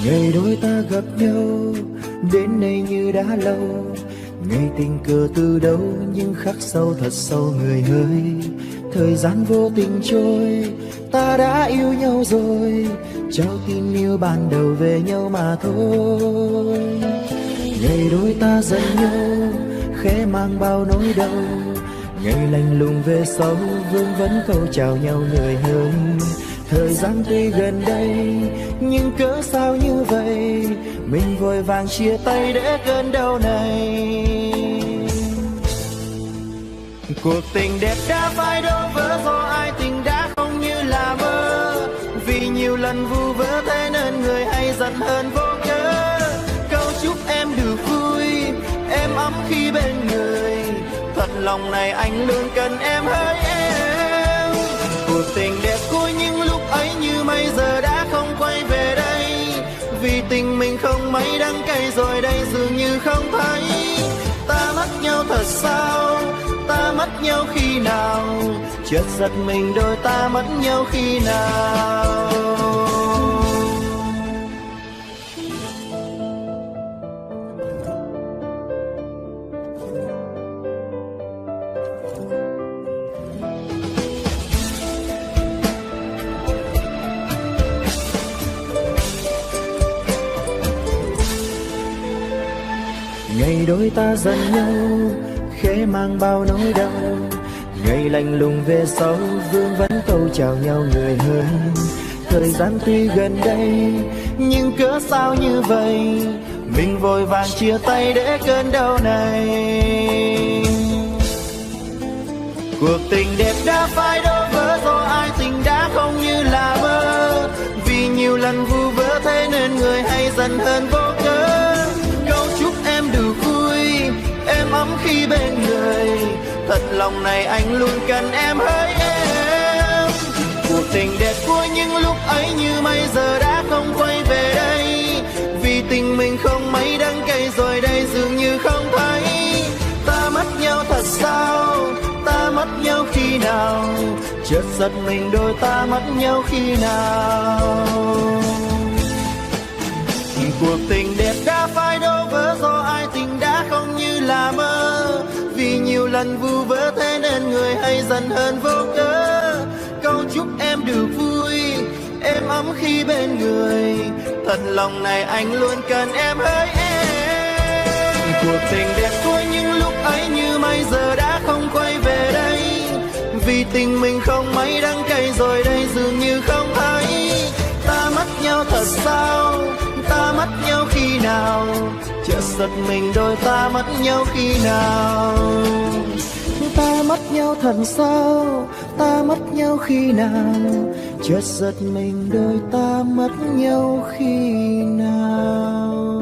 Ngày đôi ta gặp nhau đến nay như đã lâu, ngày tình cờ từ đâu nhưng khắc sâu thật sâu người ơi. Thời gian vô tình trôi, ta đã yêu nhau rồi, trao tin yêu ban đầu về nhau mà thôi. Ngày đôi ta dần nhau, khẽ mang bao nỗi đau, ngày lạnh lùng về sau vương vấn câu chào nhau người ơi. Thời gian tuy gần đây nhưng cớ sao như vậy, mình vội vàng chia tay để cơn đau này. Cuộc tình đẹp đã phải đổ vỡ do ai tình đã không như là mơ, vì nhiều lần vu vơ thế nên người hay giận hơn vô cớ. Câu chúc em được vui, em ấm khi bên người, thật lòng này anh luôn cần em hỡi em. Cuộc tình đẹp của những lúc ấy như bây giờ đã không quay về đây, vì tình mình không mấy đắng cay rồi đây dường như không thấy. Ta mất nhau thật sao, ta mất nhau khi nào, chợt giật mình đôi ta mất nhau khi nào. Ngày đôi ta dần nhau, khẽ mang bao nỗi đau, ngày lạnh lùng về sau vương vấn câu chào nhau người ơi. Thời gian tuy gần đây nhưng cớ sao như vậy, mình vội vàng chia tay để cơn đau này. Cuộc tình đẹp đã phải đổ vỡ do ai tình đã không như là mơ, vì nhiều lần vu vơ thế nên người hay giận hơn vô cớ. Câu chúc em được vui, em ấm khi bên người, thật lòng này anh luôn cần em hỡi em. Cuộc tình đẹp của những lúc ấy như bây giờ đã không quay về đây, vì tình mình không mấy đắng cay rồi đây dường như không thấy. Ta mất nhau thật sao, ta mất nhau khi nào, chợt giật mình đôi ta mất nhau khi nào. Cuộc tình đẹp đã phải đổ vỡ do ai tình đã không như là mơ, vì nhiều lần vu vơ thế nên người hay giận hơn vô cớ. Câu chúc em được vui, em ấm khi bên người, thật lòng này anh luôn cần em hỡi em. Cuộc tình đẹp của những lúc ấy như bây giờ đã không quay về đây, vì tình mình không mấy đắng cay rồi đây dường như không thấy. Ta mất nhau thật sao, ta mất nhau khi nào, chợt giật mình đôi ta mất nhau khi nào. Ta mất nhau thật sao, ta mất nhau khi nào, chợt giật mình đôi ta mất nhau khi nào.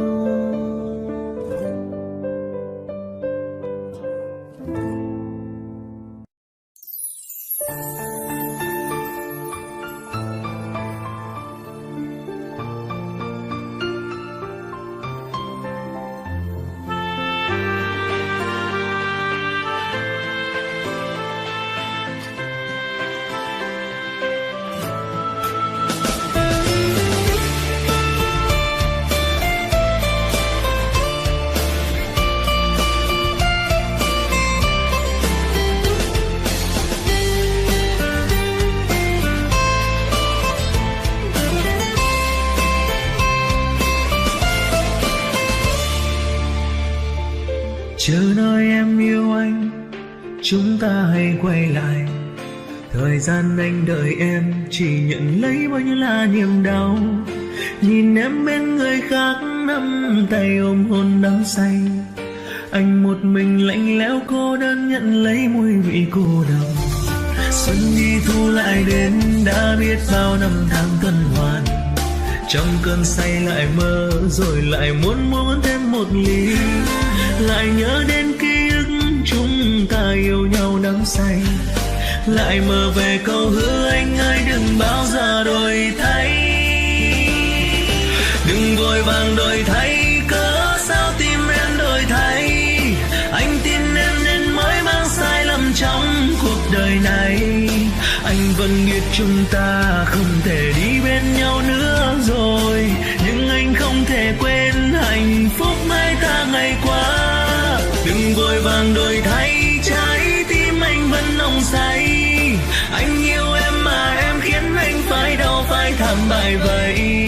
Chờ nói em yêu anh, chúng ta hãy quay lại. Thời gian anh đợi em chỉ nhận lấy bao nhiêu là niềm đau. Nhìn em bên người khác nắm tay ôm hôn đắm say, anh một mình lạnh lẽo cô đơn nhận lấy mùi vị cô độc. Xuân đi thu lại đến đã biết bao năm tháng tuần hoàn, trong cơn say lại mơ rồi lại muốn thêm một ly, lại nhớ đến ký ức chúng ta yêu nhau đắm say, lại mơ về câu hứa anh ơi đừng bao giờ đổi thay. Đừng vội vàng đổi thay, cớ sao tim em đổi thay, anh tin em nên mới mang sai lầm trong cuộc đời này. Anh vẫn biết chúng ta không thể đi bên nhau nữa rồi, nhưng anh phải thảm bại vậy.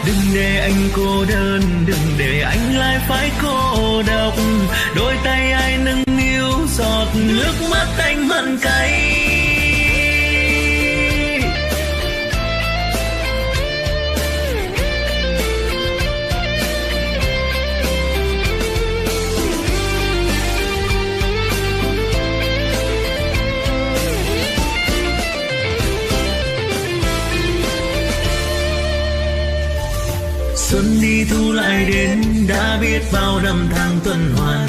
Đừng để anh cô đơn, đừng để anh lại phải cô độc. Đôi tay ai nâng niu giọt nước mắt anh mặn cay. Xuân đi thu lại đến, đã biết bao năm tháng tuần hoàn.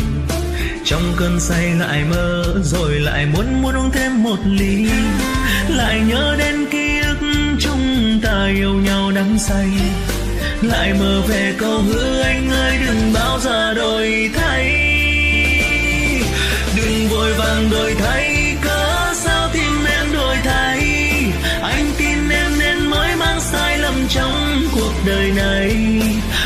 Trong cơn say lại mơ, rồi lại muốn uống thêm một ly. Lại nhớ đến ký ức chúng ta yêu nhau đắm say. Lại mơ về câu hứa anh ơi đừng bao giờ đổi thay. Đừng vội vàng đổi thay, cớ sao tim em đổi thay. Anh tin em nên mới mang sai lầm trong cuộc đời này.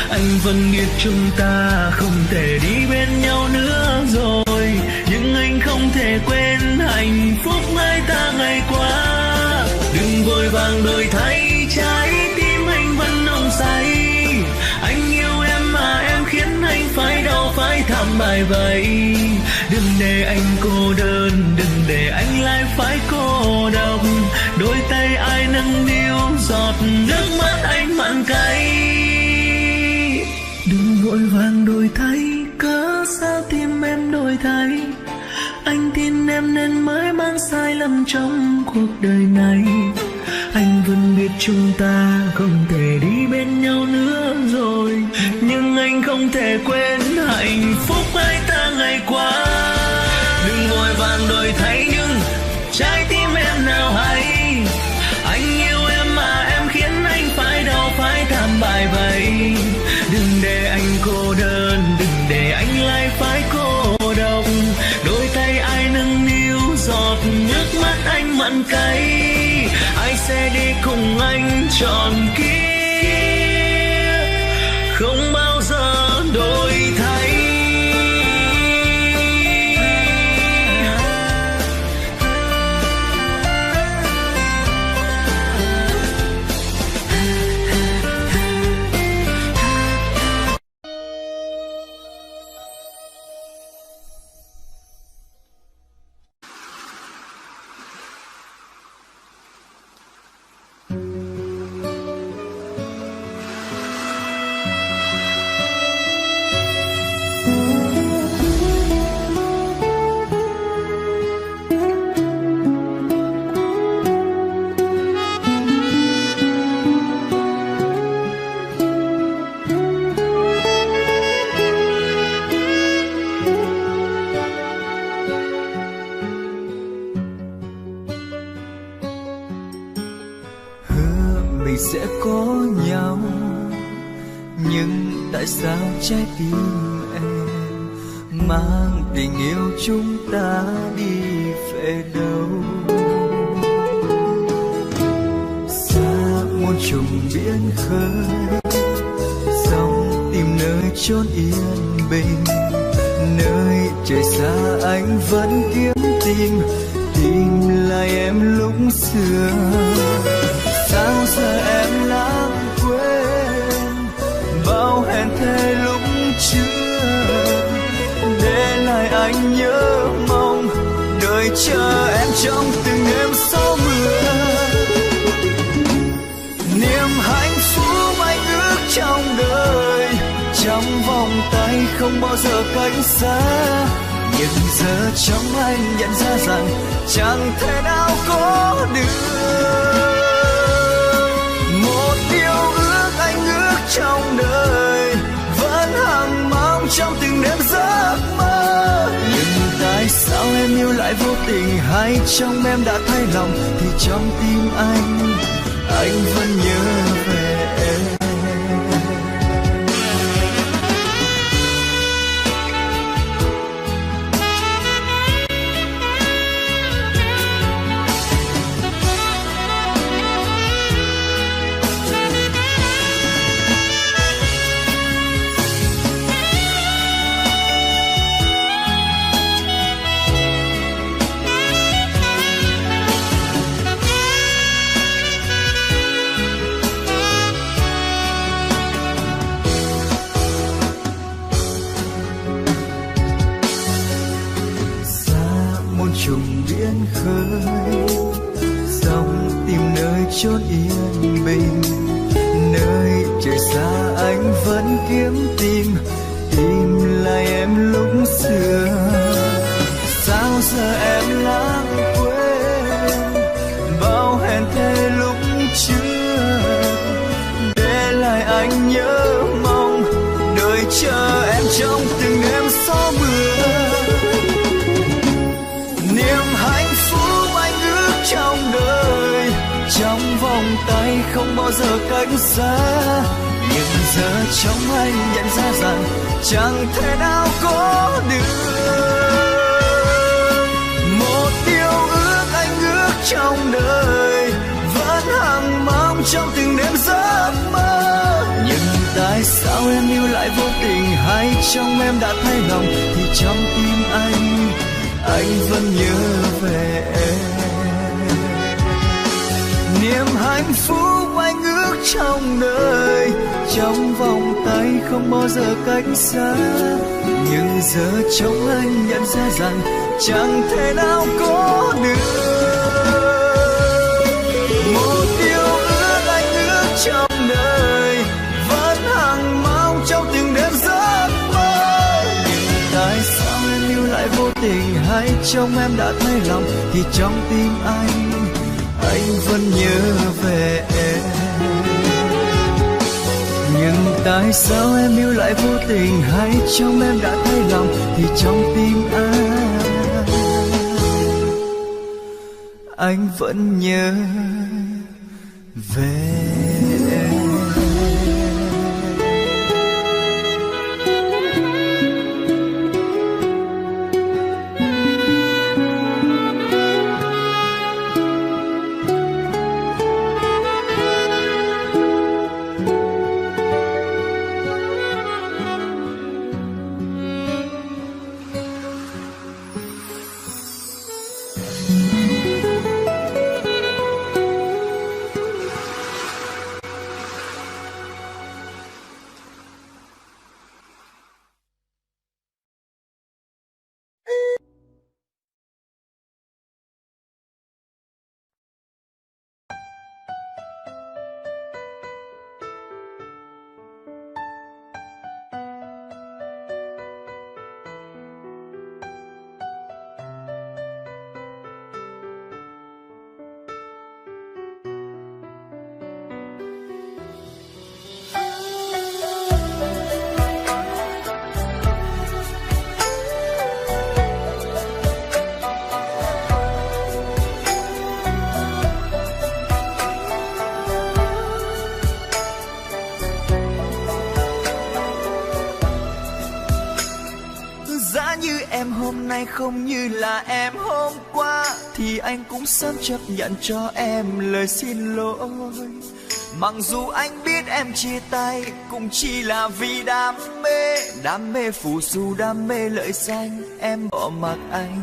Anh vẫn biết chúng ta không thể đi bên nhau nữa rồi, nhưng anh không thể quên hạnh phúc hai ta ngày qua. Đừng vội vàng đổi thay, trái tim anh vẫn nồng say. Anh yêu em mà em khiến anh phải đau phải thảm bại vậy. Đừng để anh cô đơn, đừng để anh lại phải cô độc. Đôi tay ai nâng niu giọt nước mắt anh mặn cay. Đừng vội vàng đổi thay, cớ sao tim em đổi thay. Anh tin em nên mới mang sai lầm trong cuộc đời này. Anh vẫn biết chúng ta không thể đi bên nhau nữa rồi, nhưng anh không thể quên hạnh phúc hai ta ngày qua. Đừng vội vàng đổi thay nhưng trái tim em nào hay. Anh yêu em mà em khiến anh phải đau phải thảm bại vậy. Đừng để anh cô đơn, đừng để anh lại phải cô độc. Đôi tay ai nâng niu giọt nước mắt anh mặn cay. Ai sẽ đi cùng anh trọn kiếp, không bao giờ đổi thay. Sẽ có nhau, nhưng tại sao trái tim em mang tình yêu chúng ta đi về đâu? Xa muôn trùng biển khơi, dòng tìm nơi chốn yên bình, nơi trời xa anh vẫn kiếm tìm lại em lúc xưa. Sao giờ em lãng quên bao hẹn thề lúc trước, để lại anh nhớ mong đợi chờ em trong từng đêm gió mưa. Niềm hạnh phúc anh ước trong đời, trong vòng tay không bao giờ cách xa. Nhưng giờ trong anh nhận ra rằng chẳng thể nào có được một điều ước anh ước trong đời, vẫn hằng mong trong từng đêm giấc mơ. Nhưng tại sao em yêu lại vô tình, hay trong em đã thay lòng thì trong tim anh vẫn nhớ về em. khơi, dòng tìm nơi chốn yên bình, nơi trời xa anh vẫn kiếm tìm lại em lúc xưa. Sao giờ em lãng quên bao hẹn thề lúc trước, để lại anh nhớ mong đợi chờ em trong từng đêm gió mưa. Niềm hạnh phúc anh ước trong đời, trong vòng tay không bao giờ cách xa, nhưng giờ trong anh nhận ra rằng chẳng thể nào có được. Một điều ước anh ước trong đời, vẫn hằng mong trong từng đêm giấc mơ. Nhưng tại sao em yêu lại vô tình, hay trong em đã thay lòng, thì trong tim anh vẫn nhớ về em. Niềm hạnh phúc anh ước trong đời, trong vòng tay không bao giờ cách xa, nhưng giờ trong anh nhận ra rằng chẳng thể nào có được. Một điều ước anh ước trong đời, vẫn hằng mong trong từng đêm giấc mơ. Nhưng tại sao em yêu lại vô tình, hay trong em đã thay lòng, thì trong tim anh vẫn nhớ về em. Nhưng tại sao em yêu lại vô tình, hay trong em đã thay lòng, thì trong tim anh vẫn nhớ về em. Không như là em hôm qua, thì anh cũng sớm chấp nhận cho em lời xin lỗi. Mặc dù anh biết em chia tay cũng chỉ là vì đam mê phù du, đam mê lợi danh, em bỏ mặc anh.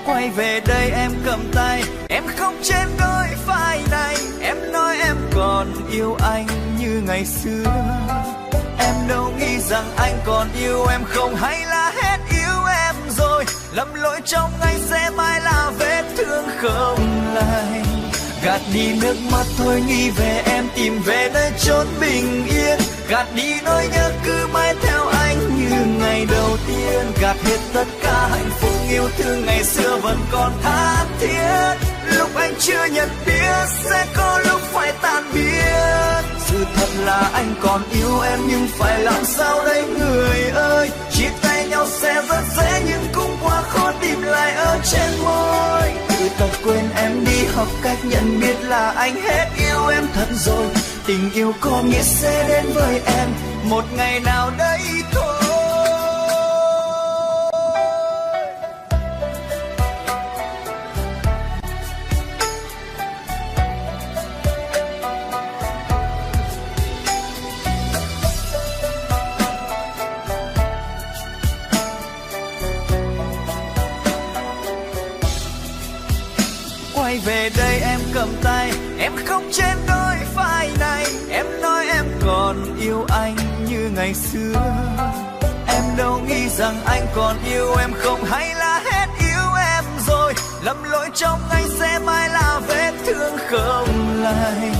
Quay về đây em cầm tay, em không trên đôi vai này, em nói em còn yêu anh như ngày xưa. Em đâu nghĩ rằng anh còn yêu em không, hay là hết yêu em rồi. Lầm lỗi trong anh sẽ mãi là vết thương không lành. Gạt đi nước mắt thôi, nghĩ về em, tìm về nơi chốn bình yên. Gạt đi nỗi nhớ cứ mãi theo anh như ngày đầu tiên. Gạt hết tất cả hạnh phúc yêu thương ngày xưa vẫn còn tha thiết. Lúc anh chưa nhận biết sẽ có lúc phải tan biến. Sự thật là anh còn yêu em, nhưng phải làm sao đây người ơi. Chia tay nhau sẽ rất dễ, nhưng cũng quá khó tìm lại ở trên môi. Từ tập quên em đi, học cách nhận biết là anh hết yêu em thật rồi. Tình yêu có nghĩa sẽ đến với em một ngày nào đấy thôi. Quay về đây em cầm tay, em không trên đôi vai này, em nói em còn yêu anh như ngày xưa. Em đâu nghĩ rằng anh còn yêu em không, hay là hết yêu em rồi. lầm lỗi trong anh sẽ mãi là vết thương không lành.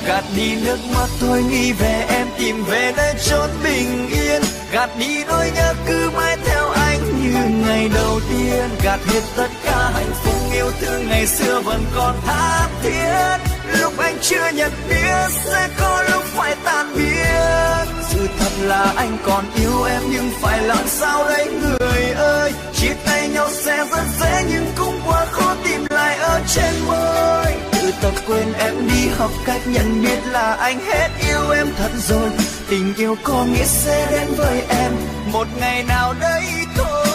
Gạt đi nước mắt thôi nghĩ về em, tìm về nơi chốn bình yên. Gạt đi nỗi nhớ cứ mãi theo anh như ngày đầu tiên. Gạt hết tất cả hạnh phúc yêu thương ngày xưa vẫn còn tha thiết. Lúc anh chưa nhận biết sẽ có lúc phải tan biến. Sự thật là anh còn yêu em nhưng phải làm sao đây người ơi. Chia tay nhau sẽ rất dễ nhưng cũng quá khó tìm lại ở trên môi. Tự tập quên em đi học cách nhận biết là anh hết yêu em thật rồi. Tình yêu có nghĩa sẽ đến với em một ngày nào đấy thôi.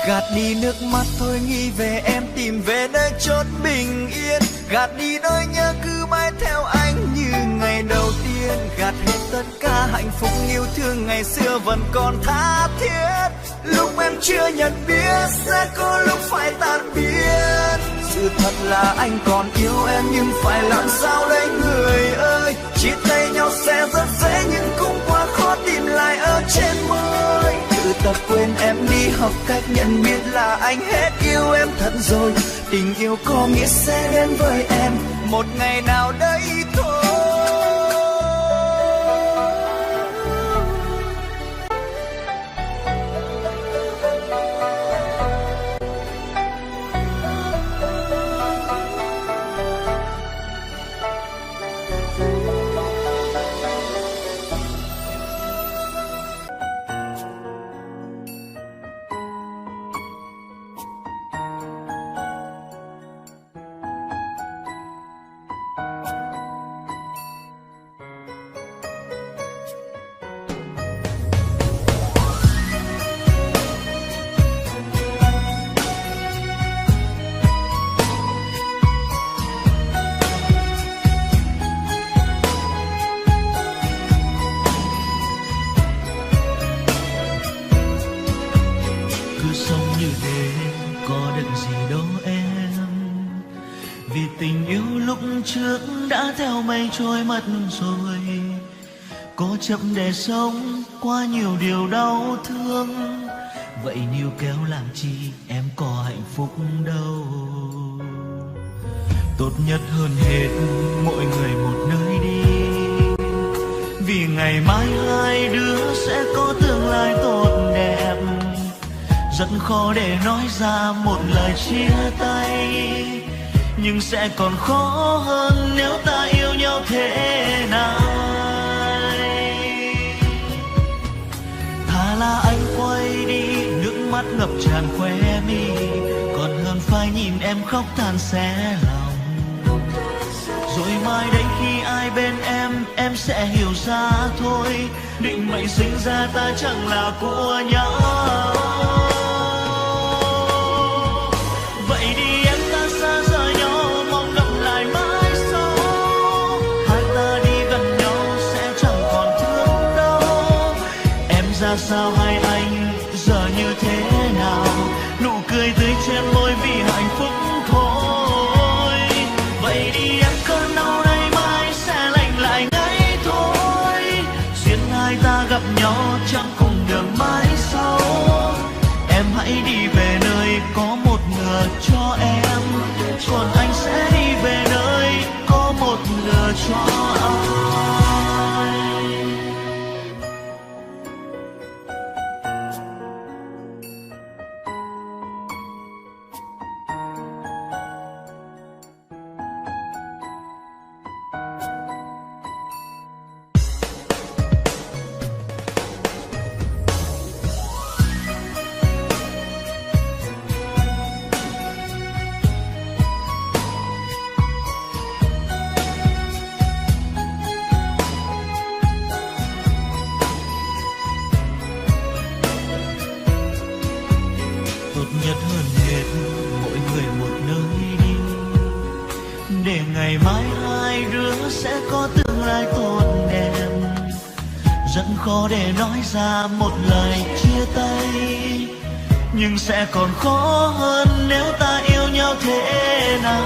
Gạt đi nước mắt thôi nghĩ về em, tìm về nơi chốn bình yên. Gạt đi nỗi nhớ cứ mãi theo anh như ngày đầu tiên. Gạt hết tất cả hạnh phúc yêu thương ngày xưa vẫn còn tha thiết. Lúc em chưa nhận biết sẽ có lúc phải tan biến. Sự thật là anh còn yêu em nhưng phải làm sao đây người ơi. Chia tay nhau sẽ rất dễ nhưng cũng quá khó tìm lại ở trên môi. Tự tập quên em đi học cách nhận biết là anh hết yêu em thật rồi. Tình yêu có nghĩa sẽ đến với em một ngày nào đấy thôi. Đã theo mây trôi mất rồi, cố chấp để sống qua nhiều điều đau thương. Vậy níu kéo làm chi em có hạnh phúc đâu. Tốt nhất hơn hết mỗi người một nơi đi, vì ngày mai hai đứa sẽ có tương lai tốt đẹp. Rất khó để nói ra một lời chia tay, nhưng sẽ còn khó hơn nếu ta yêu nhau thế này. Thà là anh quay đi, nước mắt ngập tràn khóe mi, còn hơn phải nhìn em khóc than xé lòng. Rồi mai đây khi ai bên em sẽ hiểu ra thôi. Định mệnh sinh ra ta chẳng là của nhau. Sao hai anh giờ như thế nào, nụ cười tươi trên môi vì hạnh phúc thôi. Vậy đi em cơn đau này mai sẽ lành lại ngay thôi. Duyên hai ta gặp nhau chẳng cùng đường mãi sau. Em hãy đi về nơi có một nửa cho em, còn anh sẽ đi về nơi có một nửa cho anh. Khó để nói ra một lời chia tay, nhưng sẽ còn khó hơn nếu ta yêu nhau thế này.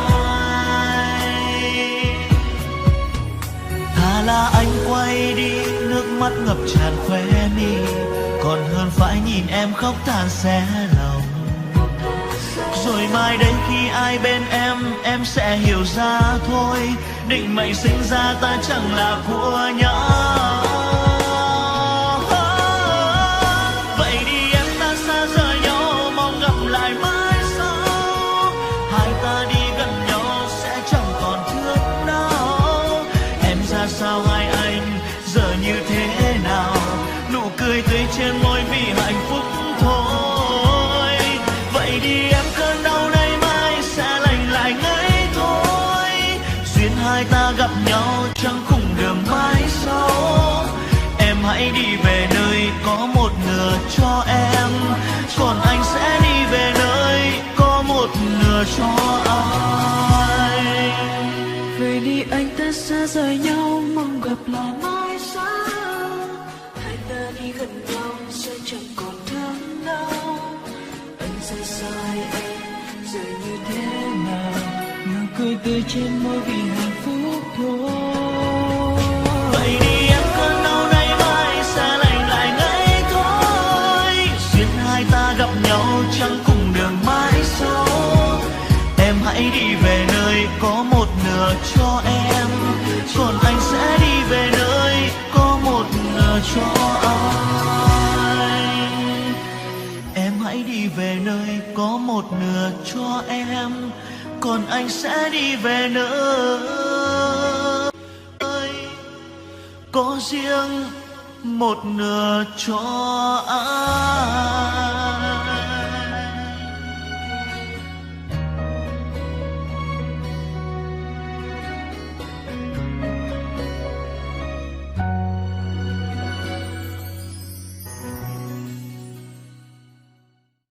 Thà là anh quay đi, nước mắt ngập tràn khóe mi, còn hơn phải nhìn em khóc than xé lòng. rồi mai đây khi ai bên em sẽ hiểu ra thôi. Định mệnh sinh ra ta chẳng là của nhau. Vậy đi em, ta xa rời nhau, mong gặp lại mai sau. Hai ta đi gần nhau sẽ chẳng còn thương đau. Em ra sao hai anh giờ như thế nào? Nụ cười tươi trên môi vì hạnh phúc thôi. Vậy đi em, cơn đau nay mai sẽ lành lại ngay thôi. Duyên hai ta gặp nhau chẳng cùng đường mai sau. Em hãy đi về nơi có một nửa cho em, còn anh sẽ đi về nơi có một nửa cho anh. Về đi anh, ta xa rời nhau, mong gặp lại mai sau. Hai ta đi gần nhau sẽ chẳng còn thương đau. Anh ra sao hai em giờ như thế nào? Nụ cười tươi trên môi vì hạnh phúc thôi. Vậy đi em, cơn đau nay mai sẽ lành lại ngay thôi. Duyên hai ta gặp nhau chẳng cùng đường mãi sau. Em hãy đi về nơi có một nửa cho em, còn anh sẽ đi về nơi có một nửa cho anh. Em hãy đi về nơi có một nửa cho em, còn anh sẽ đi về nơi có riêng một nửa cho anh.